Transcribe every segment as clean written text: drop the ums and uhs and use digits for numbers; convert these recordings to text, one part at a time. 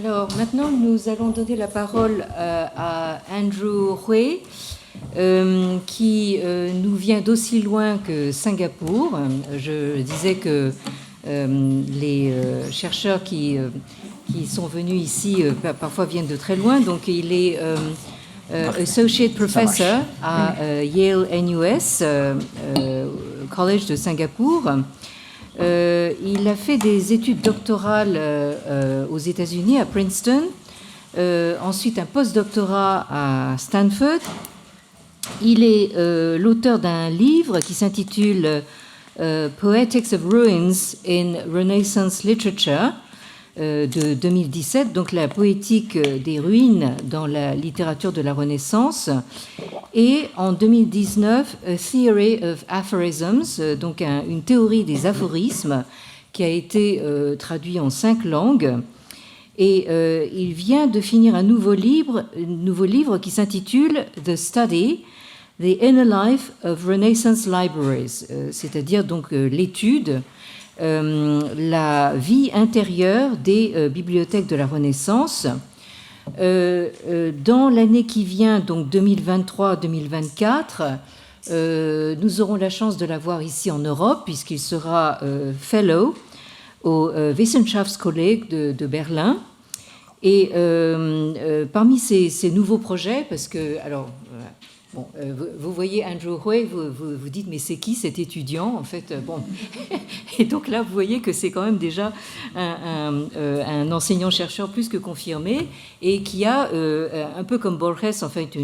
Alors maintenant, nous allons donner la parole à Andrew Hui, qui nous vient d'aussi loin que Singapour. Je disais que les chercheurs qui sont venus ici parfois viennent de très loin. Donc il est Associate Professor à Yale NUS College de Singapour. Il a fait des études doctorales aux États-Unis, à Princeton, ensuite un post-doctorat à Stanford. Il est l'auteur d'un livre qui s'intitule Poetics of Ruins in Renaissance Literature de 2017, donc la poétique des ruines dans la littérature de la Renaissance, et en 2019 A Theory of Aphorisms, donc une théorie des aphorismes qui a été traduit en 5 langues. Et il vient de finir un nouveau livre qui s'intitule The Study, The Inner Life of Renaissance Libraries, c'est-à-dire donc l'étude, la vie intérieure des bibliothèques de la Renaissance. Dans l'année qui vient, donc 2023-2024, nous aurons la chance de l'avoir ici en Europe, puisqu'il sera fellow au Wissenschaftskolleg de Berlin. Et parmi ces nouveaux projets, parce que, alors, bon, vous voyez Andrew Hui, vous dites, mais c'est qui cet étudiant, en fait, bon. Et donc là, vous voyez que c'est quand même déjà un enseignant-chercheur plus que confirmé, et qui a, un peu comme Borges, en fait,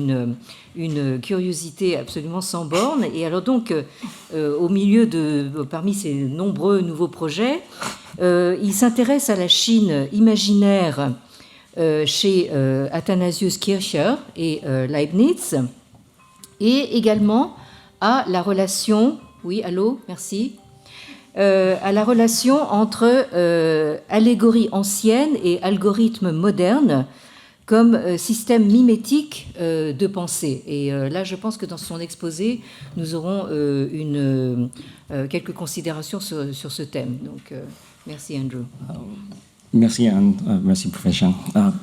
une curiosité absolument sans borne. Et alors donc, au milieu parmi ces nombreux nouveaux projets, il s'intéresse à la Chine imaginaire chez Athanasius Kircher et Leibniz, et également à la relation, oui, allô, merci, à la relation entre allégorie ancienne et algorithme moderne comme système mimétique de pensée. Et là, je pense que dans son exposé, nous aurons quelques considérations sur ce thème. Donc, merci Andrew. Merci Anne, merci professeur.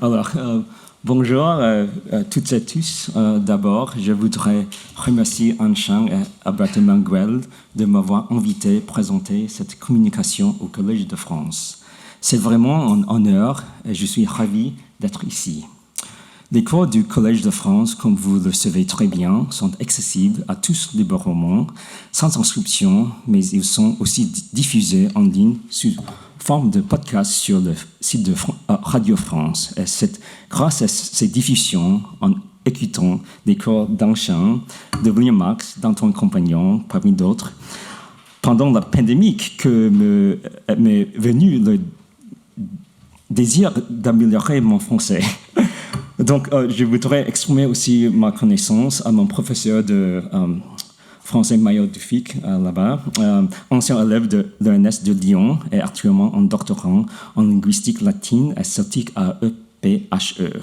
Alors, bonjour à toutes et tous. D'abord, je voudrais remercier Anne Chang et Albert Manguel de m'avoir invité à présenter cette communication au Collège de France. C'est vraiment un honneur et je suis ravi d'être ici. Les cours du Collège de France, comme vous le savez très bien, sont accessibles à tous librement, sans inscription, mais ils sont aussi diffusés en ligne sous forme de podcast sur le site de Radio France. Et c'est grâce à ces diffusions, en écoutant les cours d'Anchin, de William Marx, d'Antoine Compagnon, parmi d'autres, pendant la pandémie, que m'est venu le désir d'améliorer mon français. Donc, je voudrais exprimer aussi ma connaissance à mon professeur de français Maillot Duffic, là-bas, ancien élève de l'ENS de Lyon et actuellement en doctorant en linguistique latine et celtique à EPHE.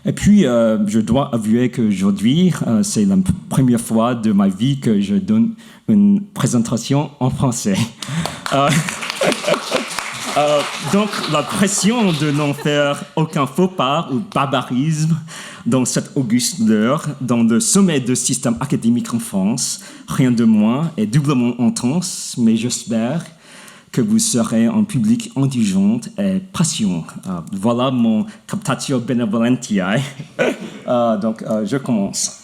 Et puis, je dois avouer qu'aujourd'hui, c'est la première fois de ma vie que je donne une présentation en français. Donc, la pression de n'en faire aucun faux pas ou barbarisme dans cette auguste heure, dans le sommet du système académique en France, rien de moins est doublement intense, mais j'espère que vous serez un public indulgent et patient. Voilà mon captatio benevolentiae. Donc, je commence.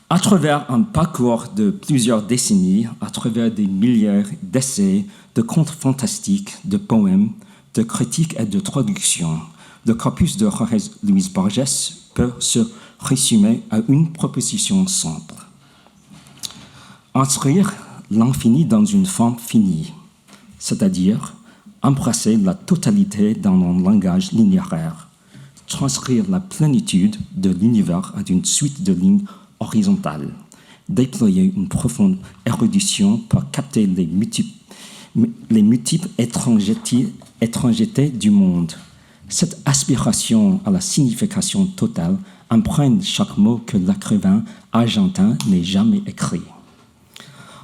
À travers un parcours de plusieurs décennies, à travers des milliers d'essais, de contes fantastiques, de poèmes, de critiques et de traductions, le corpus de Jorge Luis Borges peut se résumer à une proposition simple. Inscrire l'infini dans une forme finie, c'est-à-dire embrasser la totalité dans un langage linéaire, transcrire la plénitude de l'univers à une suite de lignes horizontales, déployer une profonde érudition pour capter les multiples étrangetés du monde. Cette aspiration à la signification totale imprègne chaque mot que l'écrivain argentin n'ait jamais écrit.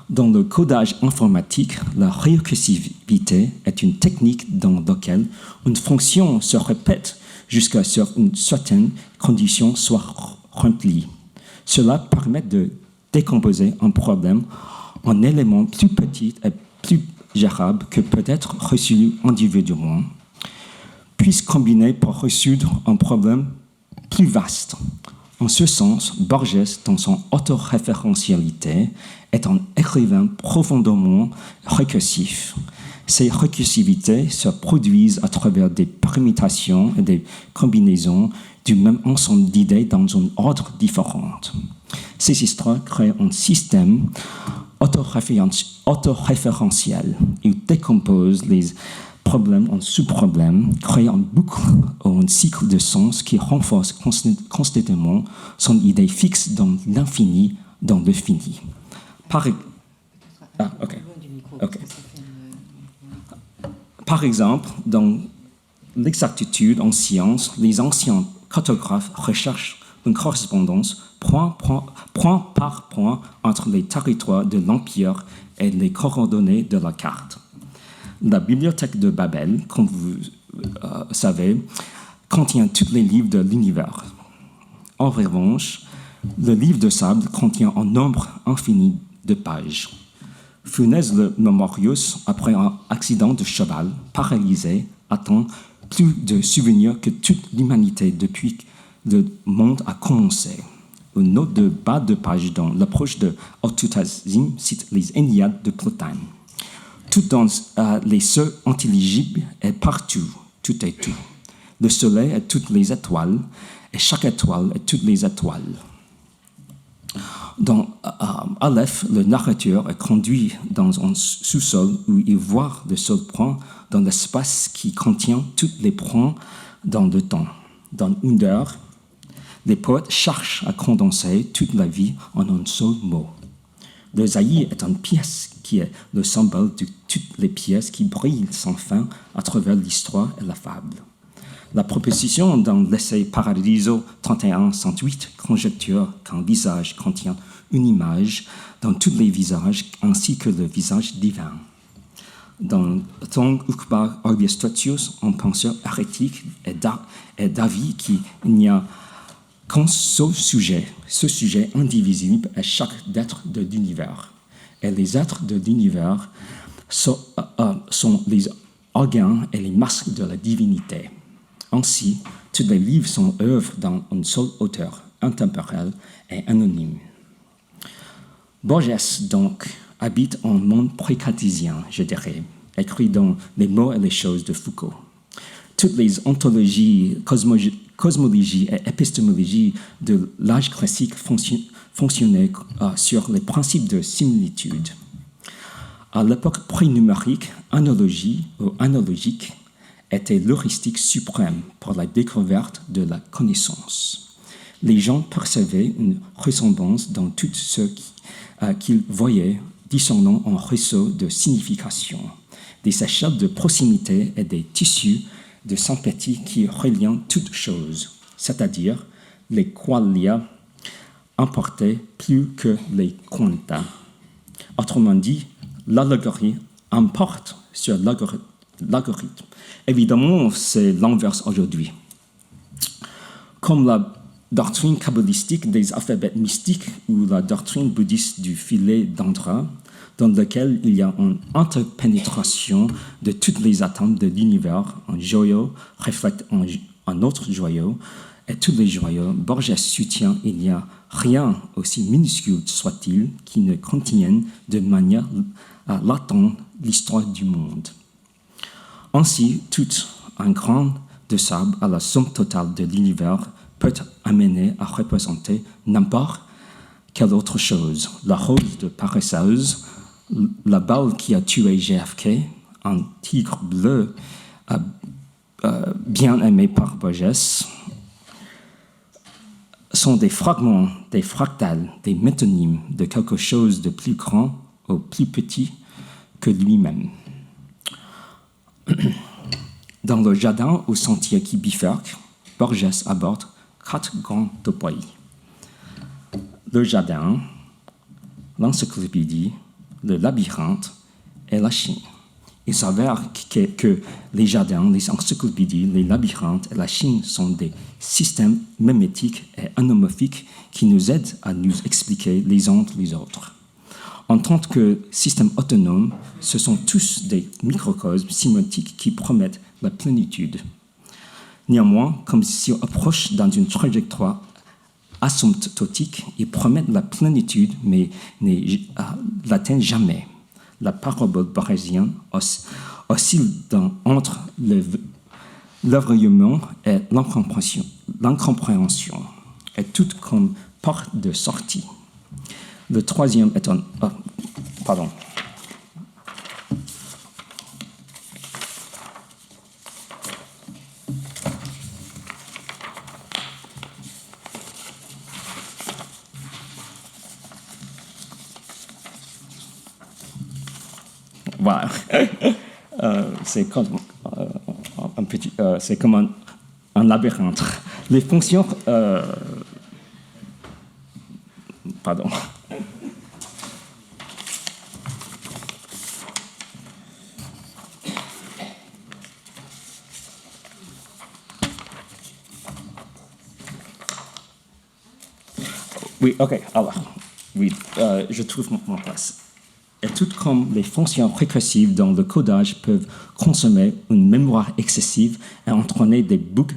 Dans le codage informatique, la récursivité est une technique dans laquelle une fonction se répète jusqu'à ce qu'une certaine condition soit remplie. Cela permet de décomposer un problème en éléments plus petits et plus gérables que peut être résolu individuellement, puis combiner pour résoudre un problème plus vaste. En ce sens, Borges, dans son autoréférentialité, est un écrivain profondément récursif. Ces récursivités se produisent à travers des permutations et des combinaisons du même ensemble d'idées dans un ordre différent. Ces histoires créent un système autoréférentiel. Ils décomposent les problème en sous-problème, créant une boucle ou un cycle de sens qui renforce constamment son idée fixe dans l'infini, dans le fini. Par exemple, dans l'exactitude en science, les anciens cartographes recherchent une correspondance point par point entre les territoires de l'Empire et les coordonnées de la carte. La bibliothèque de Babel, comme vous savez, contient tous les livres de l'univers. En revanche, le livre de sable contient un nombre infini de pages. Funès le Memorius, après un accident de cheval, paralysé, attend plus de souvenirs que toute l'humanité depuis que le monde a commencé. Une note de bas de page dans l'approche de Aututazim cite les Ennéades de Plotin. Tout dans les cieux intelligibles est partout, tout est tout. Le soleil est toutes les étoiles, et chaque étoile est toutes les étoiles. Dans Aleph, le narrateur est conduit dans un sous-sol où il voit le seul point dans l'espace qui contient tous les points dans le temps. Dans une heure, les poètes cherchent à condenser toute la vie en un seul mot. Le Zaï est une pièce qui est le symbole de toutes les pièces qui brillent sans fin à travers l'histoire et la fable. La proposition dans l'essai Paradiso 31-108 conjecture qu'un visage contient une image dans tous les visages ainsi que le visage divin. Dans Tong Ukbar Orbius Totius, un penseur hérétique est d'avis qu'il n'y a qu'un seul sujet. Ce sujet indivisible est chaque être de l'univers. Et les êtres de l'univers sont les organes et les masques de la divinité. Ainsi, tous les livres sont œuvres d'un seul auteur, intemporel et anonyme. Borges, donc, habite un monde pré-cartésien, je dirais, écrit dans Les mots et les choses de Foucault. Toutes les ontologies, cosmologie et épistémologie de l'âge classique fonctionnaient sur les principes de similitude. À l'époque pré-numérique, analogie ou analogique était l'heuristique suprême pour la découverte de la connaissance. Les gens percevaient une ressemblance dans tout ce qu'ils voyaient, discernant un réseau de signification, des échelles de proximité et des tissus de sympathie qui relient toutes choses, c'est-à-dire les qualia importaient plus que les quanta. Autrement dit, l'allégorie importe sur l'algorithme. Évidemment, c'est l'inverse aujourd'hui. Comme la doctrine kabbalistique des alphabets mystiques ou la doctrine bouddhiste du filet d'Indra, dans lequel il y a une interpénétration de toutes les atomes de l'univers, un joyau reflète un autre joyau, et tous les joyaux, Borges soutient qu'il n'y a rien, aussi minuscule soit-il, qui ne contienne de manière latente l'histoire du monde. Ainsi, tout un grain de sable à la somme totale de l'univers peut amener à représenter n'importe quelle autre chose. La rose de paresseuse, la balle qui a tué JFK, un tigre bleu bien aimé par Borges, sont des fragments, des fractales, des métonymes de quelque chose de plus grand ou plus petit que lui-même. Dans le jardin au sentier qui bifurque, Borges aborde 4 grands topoi. Le jardin, l'encyclopédie, le labyrinthe et la Chine. Il s'avère que les jardins, les encyclopédies, les labyrinthes et la Chine sont des systèmes mémétiques et anamorphiques qui nous aident à nous expliquer les uns les autres. En tant que système autonome, ce sont tous des microcosmes sémantiques qui promettent la plénitude. Néanmoins, comme si on approche dans une trajectoire asymptotique, ils promettent la plénitude, mais ne l'atteignent jamais. La parabole bayésienne oscille entre l'œuvre et l'incompréhension, et tout comme porte de sortie. Le troisième est un... pardon. Voilà. C'est comme un labyrinthe. Les fonctions... pardon. Oui, ok, alors, oui, je trouve mon place. Et tout comme les fonctions récursives dans le codage peuvent consommer une mémoire excessive et entraîner des bugs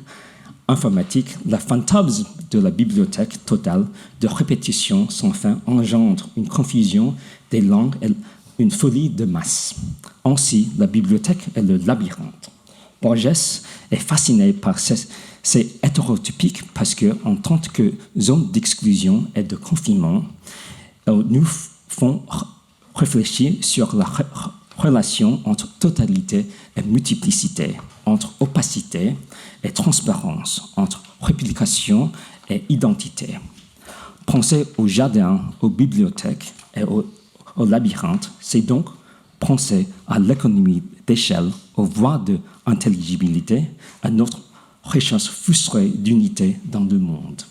informatiques, la fantasme de la bibliothèque totale de répétition sans fin engendre une confusion des langues et une folie de masse. Ainsi, la bibliothèque est le labyrinthe. Borges est fasciné par ces hétérotypiques parce qu'en tant que zone d'exclusion et de confinement, elles nous font réfléchir sur la relation entre totalité et multiplicité, entre opacité et transparence, entre réplication et identité. Penser au jardin, aux bibliothèques et au labyrinthe, c'est donc penser à l'économie d'échelle, aux voies d'intelligibilité, à notre recherche frustrée d'unité dans le monde.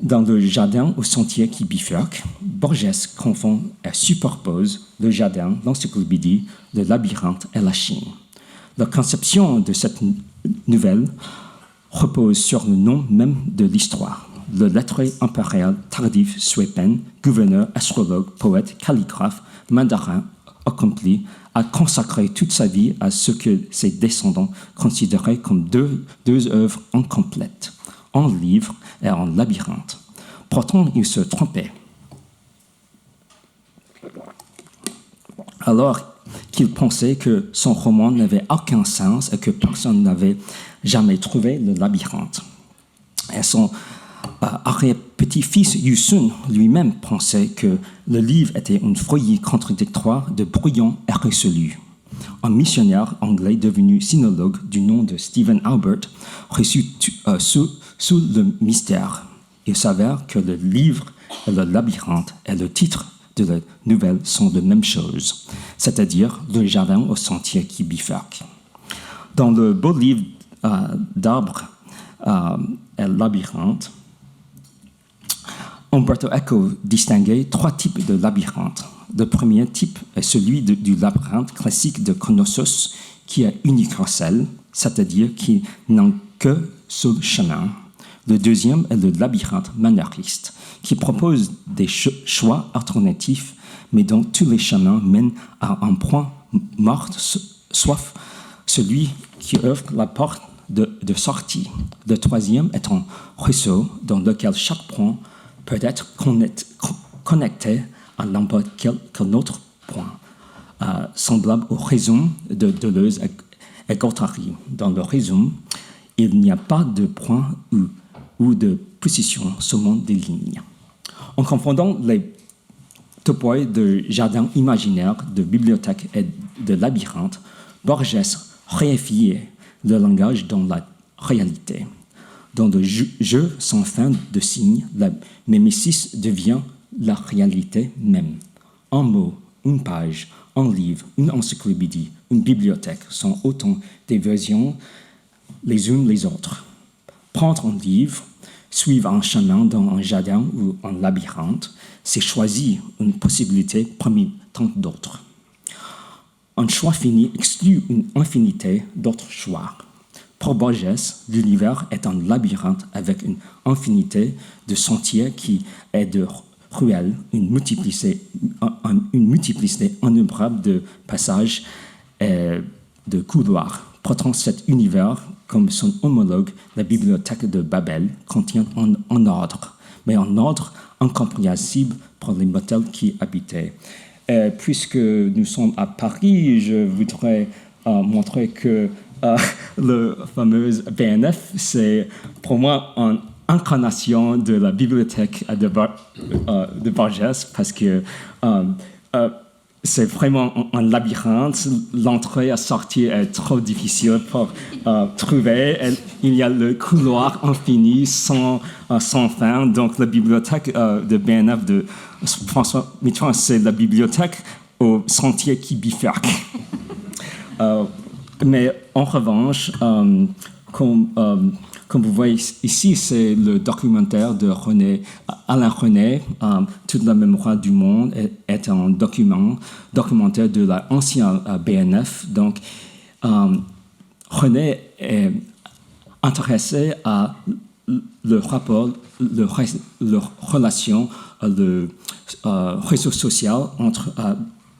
Dans le jardin au sentier qui bifurque, Borges confond et superpose le jardin, l'encyclopédie, le labyrinthe et la Chine. La conception de cette nouvelle repose sur le nom même de l'histoire. Le lettré impérial tardif Suépen, gouverneur, astrologue, poète, calligraphe, mandarin accompli, a consacré toute sa vie à ce que ses descendants considéraient comme deux œuvres incomplètes, un livre et un labyrinthe. Pourtant, il se trompait. Alors qu'il pensait que son roman n'avait aucun sens et que personne n'avait jamais trouvé le labyrinthe. Et son arrière-petit-fils Yusun lui-même pensait que le livre était une feuille contradictoire de brouillon irrésolu. Un missionnaire anglais devenu sinologue du nom de Stephen Albert reçut sous le mystère. Il s'avère que le livre et le labyrinthe et le titre de la nouvelle sont la même chose, c'est-à-dire le jardin au sentier qui bifurque. Dans le beau livre d'Arbre et le labyrinthe, Umberto Eco distinguait 3 types de labyrinthes. Le premier type est celui du labyrinthe classique de Knossos, qui est universel, c'est-à-dire qui n'a que seul chemin. Le deuxième est le labyrinthe monarchiste, qui propose des choix alternatifs, mais dont tous les chemins mènent à un point mort, sauf celui qui offre la porte de sortie. Le troisième est un ruisseau dans lequel chaque point peut être connecté à n'importe quel autre point, semblable au rhizome de Deleuze et Guattari. Dans le rhizome, il n'y a pas de point ou de position, seulement des lignes. En confondant les topoi de jardin imaginaire, de bibliothèque et de labyrinthe, Borges réifiait le langage dans la réalité. Dans le jeu sans fin de signes, la mémésis devient la réalité même. Un mot, une page, un livre, une encyclopédie, une bibliothèque sont autant des versions les unes les autres. Prendre un livre, Suivre un chemin dans un jardin ou un labyrinthe, c'est choisir une possibilité parmi tant d'autres. Un choix fini exclut une infinité d'autres choix. Pour Borges, l'univers est un labyrinthe avec une infinité de sentiers qui est de ruelles, une multiplicité innombrable de passages et de couloirs. Pourtant, cet univers, comme son homologue, la bibliothèque de Babel, contient un ordre, mais un ordre incompréhensible pour les mortels qui habitaient. Puisque nous sommes à Paris, je voudrais montrer que le fameux BNF, c'est pour moi une incarnation de la bibliothèque de Borges, parce que c'est vraiment un labyrinthe. L'entrée à sortir est trop difficile pour trouver. Il y a le couloir infini sans fin. Donc, la bibliothèque de BNF de François Mitterrand, c'est la bibliothèque au sentier qui bifurque. Mais en revanche, comme vous voyez ici, c'est le documentaire de Alain René. Toute la mémoire du monde est un documentaire de l'ancien BNF. Donc, René est intéressé à le rapport, la relation, le réseau social entre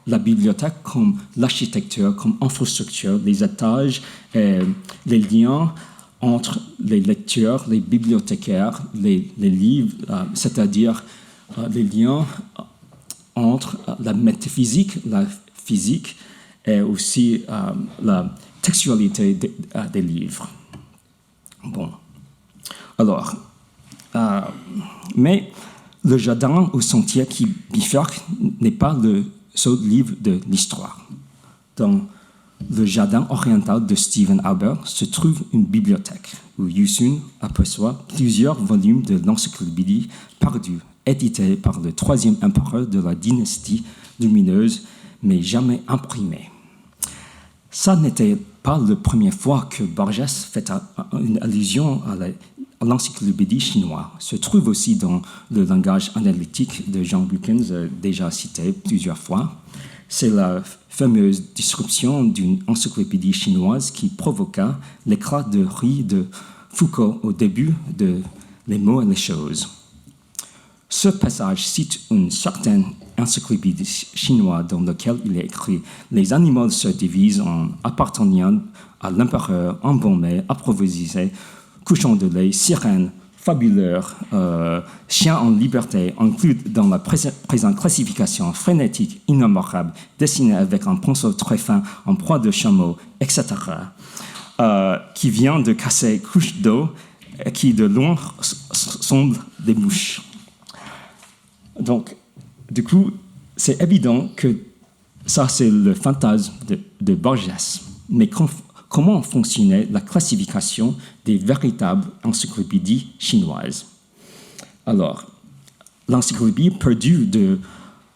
la bibliothèque comme l'architecture, comme infrastructure, les étages, et les liens entre les lecteurs, les bibliothécaires, les livres, c'est-à-dire les liens entre la métaphysique, la physique et aussi la textualité des livres. Bon. Alors, mais le jardin au sentier qui bifurque n'est pas le seul livre de l'histoire. Dans le jardin oriental de Stephen Albert se trouve une bibliothèque où Yusun aperçoit plusieurs volumes de l'encyclopédie perdue, édités par le troisième empereur de la dynastie lumineuse, mais jamais imprimés. Ça n'était pas la première fois que Borges fait une allusion à l'encyclopédie chinoise. Se trouve aussi dans le langage analytique de John Buchan, déjà cité plusieurs fois. C'est la fameuse disruption d'une encyclopédie chinoise qui provoqua l'éclat de rire de Foucault au début de Les mots et les choses. Ce passage cite une certaine encyclopédie chinoise dans laquelle il est écrit « Les animaux se divisent en appartenant à l'empereur, embaumé, approvisionné, couchon de lait, sirène, fabuleur, chien en liberté, inclus dans la présente classification frénétique, innombrable, dessinée avec un pinceau très fin, en proie de chameau, etc., qui vient de casser couche d'eau qui de loin semblent des mouches. » Donc, du coup, c'est évident que ça, c'est le fantasme de Borges. Mais comment fonctionnait la classification des véritables encyclopédies chinoises? Alors, l'encyclopédie perdue du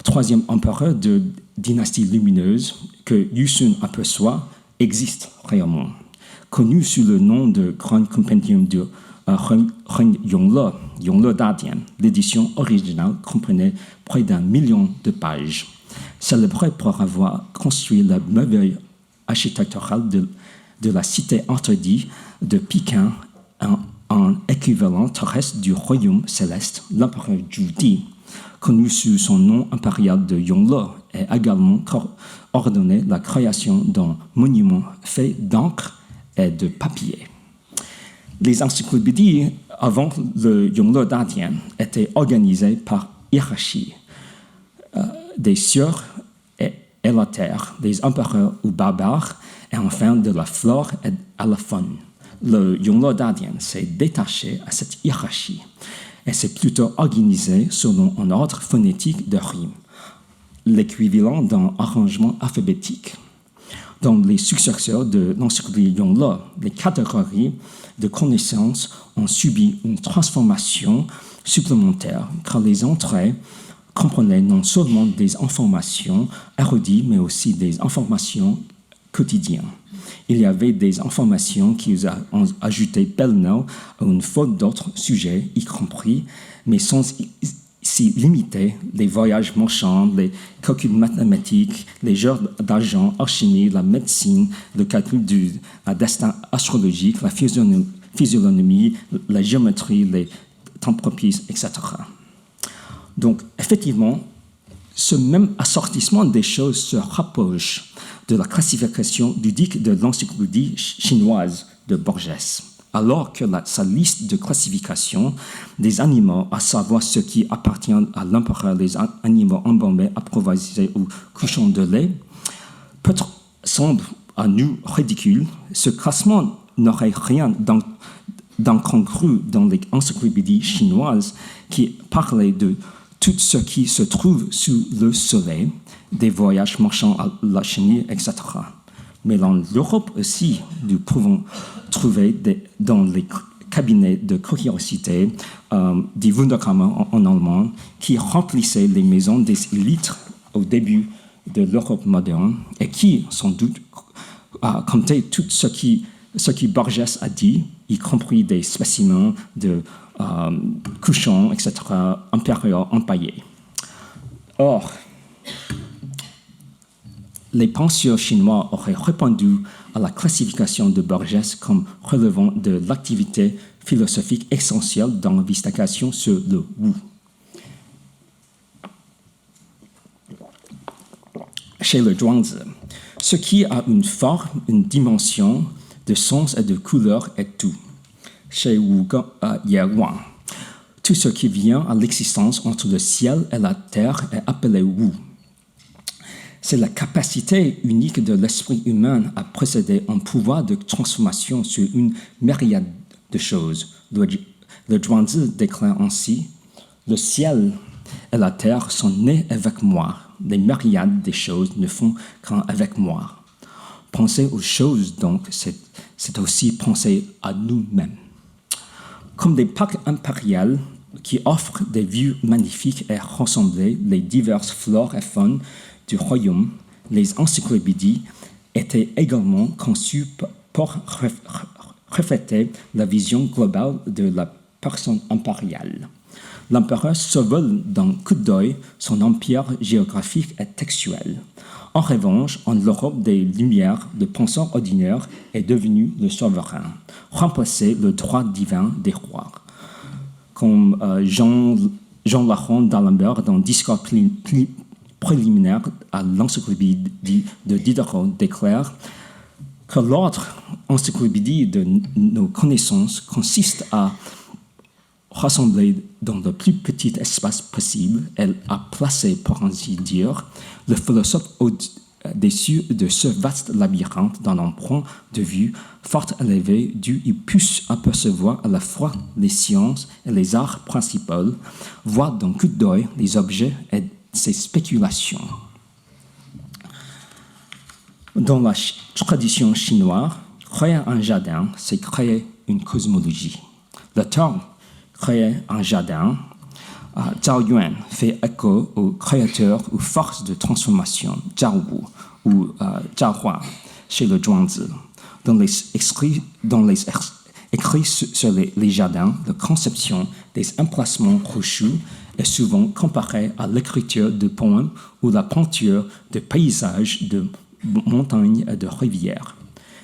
troisième empereur de dynastie lumineuse que Yusun aperçoit existe réellement. Connu sous le nom de Grand Compendium de Yongle Dadian, l'édition originale comprenait près d'1 million de pages. Célébré pour avoir construit la merveille architecturale de la cité interdite de Pékin, un équivalent terrestre du royaume céleste, l'empereur Zhu, connu sous son nom impérial de Yongle, a également ordonné la création d'un monument fait d'encre et de papier. Les encyclopédies avant le Yongle Dadian étaient organisées par hiérarchie des cieux et la terre, des empereurs ou barbares, et enfin de la flore et à la faune. Le Yongle Dadian s'est détaché à cette hiérarchie et s'est plutôt organisé selon un ordre phonétique de rimes, l'équivalent d'un arrangement alphabétique. Dans les successeurs de l'encyclopédie Yongle, les catégories de connaissances ont subi une transformation supplémentaire car les entrées comprenaient non seulement des informations érudites mais aussi des informations quotidien. Il y avait des informations qui ont ajouté pêle-mêle à une faute d'autres sujets, y compris, mais sans s'y limiter, les voyages marchands, les calculs mathématiques, les jeux d'argent, alchimie, la médecine, le calcul du destin astrologique, la physionomie, la géométrie, les temps propices, etc. Donc, effectivement, ce même assortissement des choses se rapproche de la classification ludique de l'encyclopédie chinoise de Borges, alors que sa liste de classification des animaux, à savoir ce qui appartient à l'empereur, les animaux embaumés, apprivoisés ou couchant de lait, semble à nous ridicule. Ce classement n'aurait rien d'incongru dans les encyclopédies chinoises qui parlaient de tout ce qui se trouve sous le soleil, des voyages marchands à la Chine, etc. Mais dans l'Europe aussi, nous pouvons trouver dans les cabinets de curiosité des Wunderkammer en allemand qui remplissaient les maisons des élites au début de l'Europe moderne et qui, sans doute, comptaient tout ce qui Borges a dit, y compris des spécimens de couchons, etc., impériaux empaillés. Or, les penseurs chinois auraient répondu à la classification de Borges comme relevant de l'activité philosophique essentielle dans l'investigation sur le Wu. Chez le Zhuangzi, ce qui a une forme, une dimension, de sens et de couleur est tout. Chez Wu Ye-Wang, tout ce qui vient à l'existence entre le ciel et la terre est appelé Wu. C'est la capacité unique de l'esprit humain à posséder un pouvoir de transformation sur une myriade de choses. Le Zhuangzi déclare ainsi « Le ciel et la terre sont nés avec moi. Les myriades des choses ne font qu'un avec moi. » Penser aux choses, donc, c'est aussi penser à nous-mêmes. Comme des parcs impériaux qui offrent des vues magnifiques et rassemblent les diverses flores et faunes du royaume, les encyclopédies étaient également conçues pour refléter la vision globale de la personne impériale. L'empereur survole d'un coup d'œil son empire géographique et textuel. En revanche, en l'Europe des Lumières, le penseur ordinaire est devenu le souverain, remplacé le droit divin des rois. Comme Jean Laurent d'Alembert, dans le discours préliminaire à l'encyclopédie de Diderot, déclare que l'ordre encyclopédie de nos connaissances consiste à rassembler dans le plus petit espace possible et à placer, pour ainsi dire, le philosophe au-dessus de ce vaste labyrinthe dans un point de vue fort élevé d'où il puisse apercevoir à la fois les sciences et les arts principaux, voir d'un coup d'œil les objets et ses spéculations. Dans la tradition chinoise, créer un jardin, c'est créer une cosmologie. Le terme créer un jardin, Zhao Yuan fait écho au créateur ou force de transformation, Zhao Wu ou Zhao Hua, chez le Zhuangzi. Dans les écrits sur les jardins, la conception des emplacements rocheux est souvent comparée à l'écriture de poèmes ou la peinture de paysages, de montagnes et de rivières.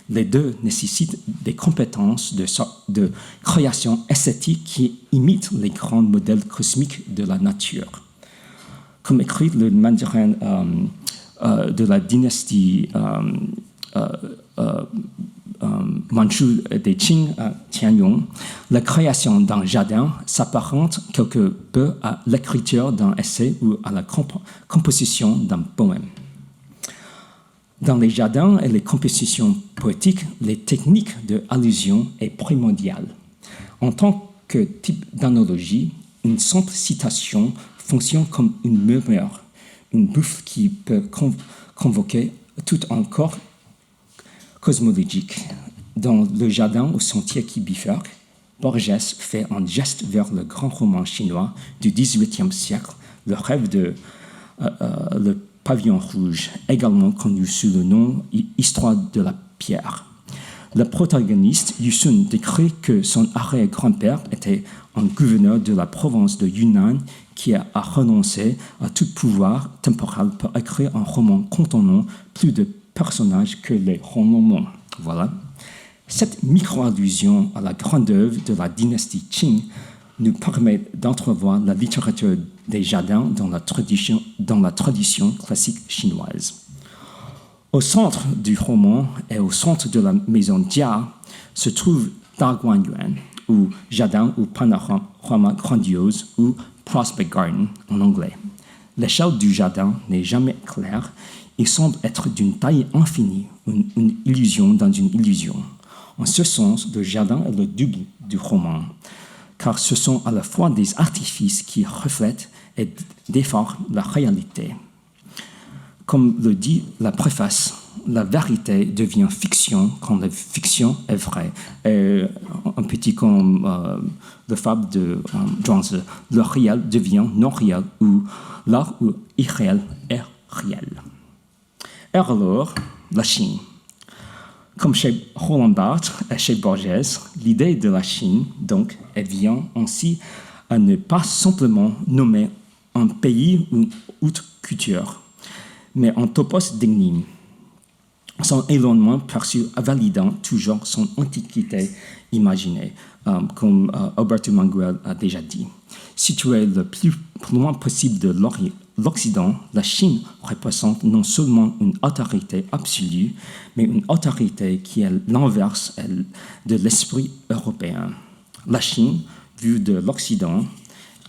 Les deux nécessitent des compétences de création esthétique qui imitent les grands modèles cosmiques de la nature. Comme écrit le mandarin de la dynastie manchoue des Qing, Tianyong, la création d'un jardin s'apparente quelque peu à l'écriture d'un essai ou à la composition d'un poème. Dans les jardins et les compositions poétiques, les techniques de allusion est primordiale. En tant que type d'analogie, une simple citation fonctionne comme une murmure, une bouffe qui peut convoquer tout un corps cosmologique. Dans le jardin au sentier qui bifurque, Borges fait un geste vers le grand roman chinois du XVIIIe siècle, le rêve de le pavillon rouge, également connu sous le nom Histoire de la pierre. Le protagoniste, Yusun, décrit que son arrière-grand-père était un gouverneur de la province de Yunnan qui a renoncé à tout pouvoir temporel pour écrire un roman contenant plus de personnages que les romans. Voilà. Cette micro-allusion à la grande œuvre de la dynastie Qing nous permet d'entrevoir la littérature des jardins dans la tradition classique chinoise. Au centre du roman et au centre de la maison Jia se trouve Daguanyuan, ou jardin ou panorama grandiose, ou prospect garden en anglais. L'échelle du jardin n'est jamais claire, il semble être d'une taille infinie, une illusion dans une illusion. En ce sens, le jardin est le double du roman, car ce sont à la fois des artifices qui reflètent et déforment la réalité. Comme le dit la préface, la vérité devient fiction quand la fiction est vraie. Et un petit comme le fable de Zhuangzi, le réel devient non réel, ou l'art ou irréel est réel. Et alors, la Chine. Comme chez Roland Barthes et chez Borges, l'idée de la Chine, donc, elle vient ainsi à ne pas simplement nommer un pays ou une haute culture, mais un topos d'énigme. Son éloignement perçu validant toujours son antiquité imaginée, comme Alberto Manguel a déjà dit. Située le plus loin possible de l'Occident, la Chine représente non seulement une autorité absolue, mais une autorité qui est l'inverse de l'esprit européen. La Chine, vue de l'Occident,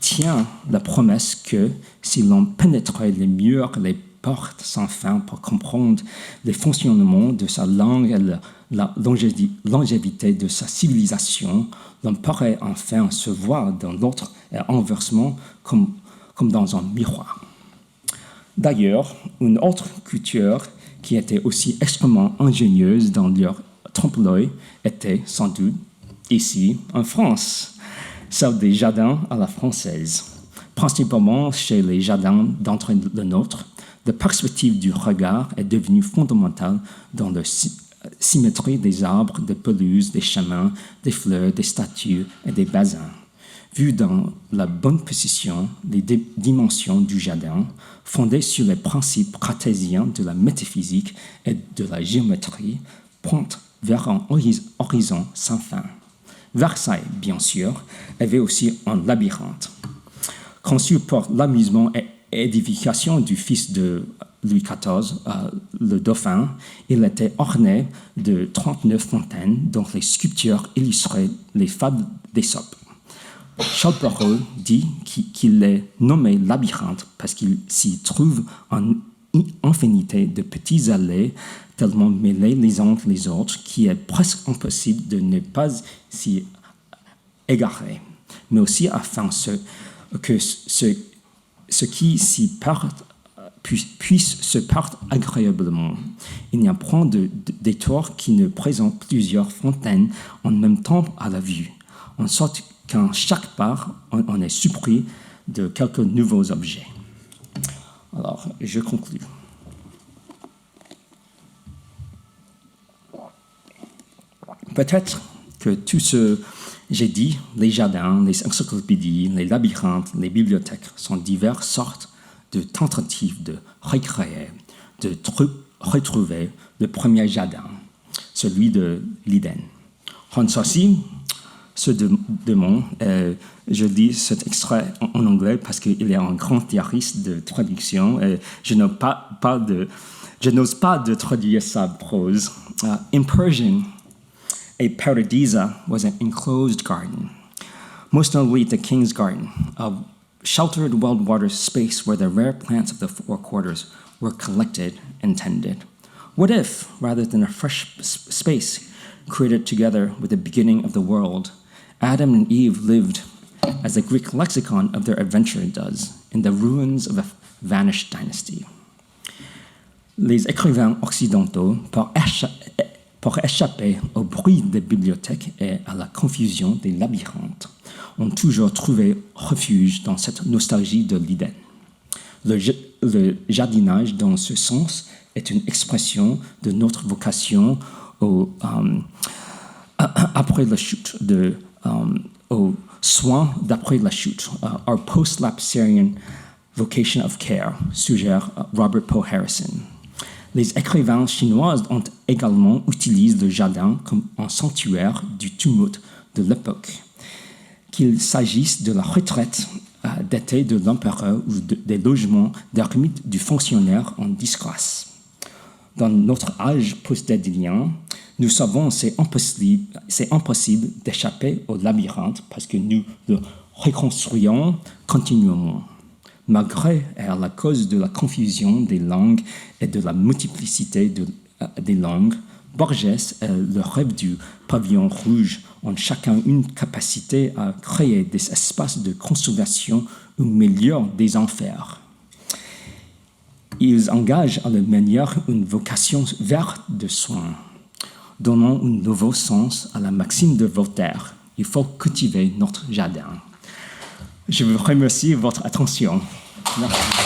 tient la promesse que si l'on pénétrait les murs, les portes sans fin pour comprendre le fonctionnement de sa langue et la longévité de sa civilisation, l'on pourrait enfin se voir dans l'autre et inversement comme dans un miroir. D'ailleurs, une autre culture qui était aussi extrêmement ingénieuse dans leur trompe-l'œil était sans doute ici en France, celle des jardins à la française. Principalement chez les jardins d'entre le nôtre, la perspective du regard est devenue fondamentale dans la symétrie des arbres, des pelouses, des chemins, des fleurs, des statues et des bassins. Vu dans la bonne position, les dimensions du jardin, fondées sur les principes cartésiens de la métaphysique et de la géométrie, pointent vers un horizon sans fin. Versailles, bien sûr, avait aussi un labyrinthe. Conçu pour l'amusement et édification du fils de Louis XIV, le dauphin, il était orné de 39 fontaines dont les sculptures illustraient les fables d'Ésope. Charles Perrault dit qu'il est nommé labyrinthe parce qu'il s'y trouve une infinité de petits allées tellement mêlés les uns les autres qu'il est presque impossible de ne pas s'y égarer, mais aussi afin que ceux qui s'y perdent puissent se perdre agréablement. Il n'y a point de détour qui ne présente plusieurs fontaines en même temps à la vue, en sorte qu'en chaque part, on est surpris de quelques nouveaux objets. Alors, je conclue. Peut-être que tout ce j'ai dit, les jardins, les encyclopédies, les labyrinthes, les bibliothèques sont diverses sortes de tentatives de recréer, de retrouver le premier jardin, celui de l'Éden. Hans Sossi se demande, je lis cet extrait en anglais parce qu'il est un grand théoriste de traduction et je n'ose pas de traduire sa prose. In Persian, a paradisa was an enclosed garden, most notably the king's garden, a sheltered well-watered space where the rare plants of the four quarters were collected and tended. What if, rather than a fresh space created together with the beginning of the world, Adam and Eve lived, as the Greek lexicon of their adventure does, in the ruins of a vanished dynasty? Les écrivains occidentaux, pour échapper au bruit des bibliothèques et à la confusion des labyrinthes, ont toujours trouvé refuge dans cette nostalgie de l'Éden. Le jardinage, dans ce sens, est une expression de notre vocation après la chute, aux soins d'après la chute. Our post-lapsarian vocation of care, suggère Robert Poe Harrison. Les écrivains chinois ont également utilisé le jardin comme un sanctuaire du tumulte de l'époque. Qu'il s'agisse de la retraite d'été de l'empereur ou des logements d'ermite du fonctionnaire en disgrâce. Dans notre âge post-adilien, nous savons que c'est impossible d'échapper au labyrinthe parce que nous le reconstruisons continuellement. Malgré la cause de la confusion des langues et de la multiplicité des langues, Borges et le rêve du pavillon rouge ont chacun une capacité à créer des espaces de consolation au milieu des enfers. Ils engagent à leur manière une vocation verte de soins, donnant un nouveau sens à la maxime de Voltaire. Il faut cultiver notre jardin. Je vous remercie de votre attention. Merci.